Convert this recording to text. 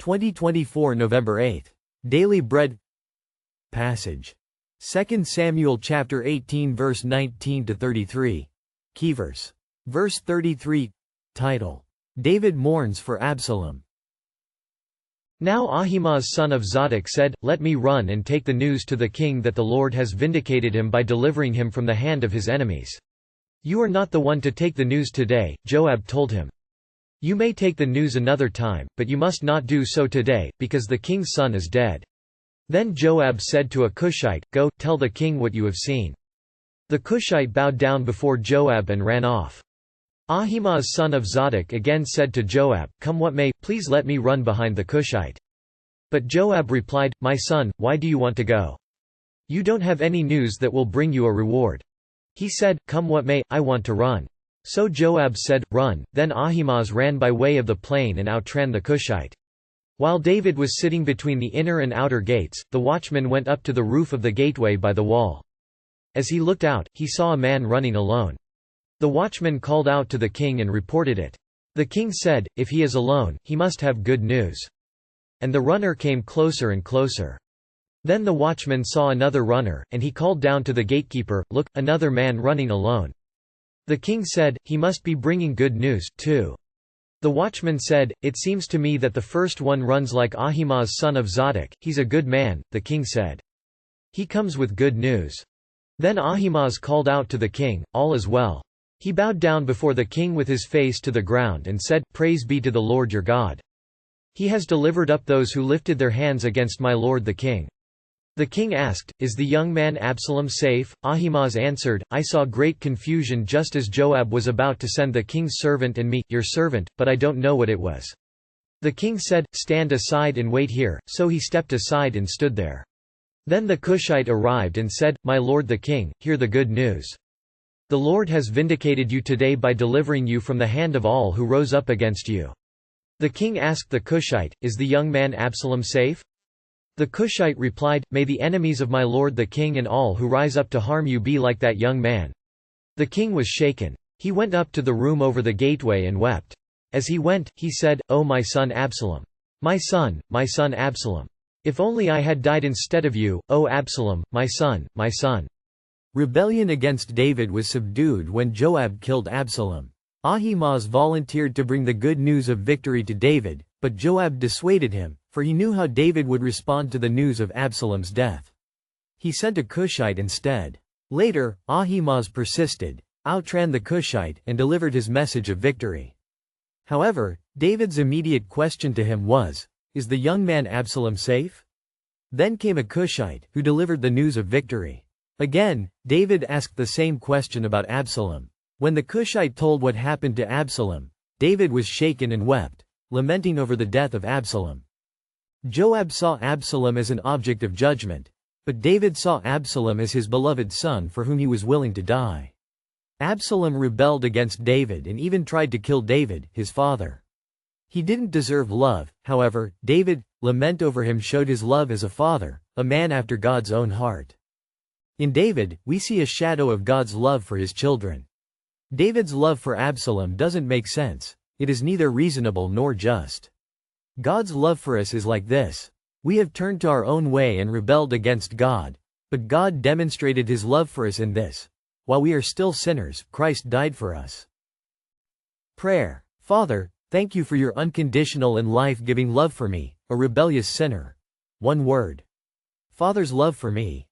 2024 November 8. Daily Bread Passage. 2 Samuel chapter 18 verse 19 to 33. Key verse. Verse 33. Title: David mourns for Absalom. Now Ahimaaz son of Zadok said, "Let me run and take the news to the king that the Lord has vindicated him by delivering him from the hand of his enemies." "You are not the one to take the news today," Joab told him. "You may take the news another time, but you must not do so today, because the king's son is dead." Then Joab said to a Cushite, "Go, tell the king what you have seen." The Cushite bowed down before Joab and ran off. Ahimaaz son of Zadok again said to Joab, "Come what may, please let me run behind the Cushite." But Joab replied, "My son, why do you want to go? You don't have any news that will bring you a reward." He said, "Come what may, I want to run." So Joab said, "Run." Then Ahimaaz ran by way of the plain and outran the Cushite. While David was sitting between the inner and outer gates, the watchman went up to the roof of the gateway by the wall. As he looked out, he saw a man running alone. The watchman called out to the king and reported it. The king said, "If he is alone, he must have good news." And the runner came closer and closer. Then the watchman saw another runner, and he called down to the gatekeeper, "Look, another man running alone." The king said, "He must be bringing good news, too." The watchman said, "It seems to me that the first one runs like Ahimaaz son of Zadok, he's a good man." The king said, "He comes with good news." Then Ahimaaz called out to the king, "All is well." He bowed down before the king with his face to the ground and said, "Praise be to the Lord your God. He has delivered up those who lifted their hands against my lord the king." The king asked, "Is the young man Absalom safe?" Ahimaaz answered, "I saw great confusion just as Joab was about to send the king's servant and me, your servant, but I don't know what it was." The king said, "Stand aside and wait here." So he stepped aside and stood there. Then the Cushite arrived and said, "My lord the king, hear the good news. The Lord has vindicated you today by delivering you from the hand of all who rose up against you." The king asked the Cushite, "Is the young man Absalom safe?" The Cushite replied, "May the enemies of my lord the king and all who rise up to harm you be like that young man." The king was shaken. He went up to the room over the gateway and wept. As he went, he said, "Oh my son Absalom! My son Absalom! If only I had died instead of you, O Absalom, my son, my son!" Rebellion against David was subdued when Joab killed Absalom. Ahimaaz volunteered to bring the good news of victory to David, but Joab dissuaded him, for he knew how David would respond to the news of Absalom's death. He sent a Cushite instead. Later, Ahimaaz persisted, outran the Cushite, and delivered his message of victory. However, David's immediate question to him was, "Is the young man Absalom safe?" Then came a Cushite, who delivered the news of victory. Again, David asked the same question about Absalom. When the Cushite told what happened to Absalom, David was shaken and wept, lamenting over the death of Absalom. Joab saw Absalom as an object of judgment, but David saw Absalom as his beloved son for whom he was willing to die. Absalom rebelled against David and even tried to kill David, his father. He didn't deserve love, however. David's lament over him showed his love as a father, a man after God's own heart. In David, we see a shadow of God's love for his children. David's love for Absalom doesn't make sense. It is neither reasonable nor just. God's love for us is like this. We have turned to our own way and rebelled against God, but God demonstrated his love for us in this: while we are still sinners, Christ died for us. Prayer. Father, thank you for your unconditional and life-giving love for me, a rebellious sinner. One word. Father's love for me.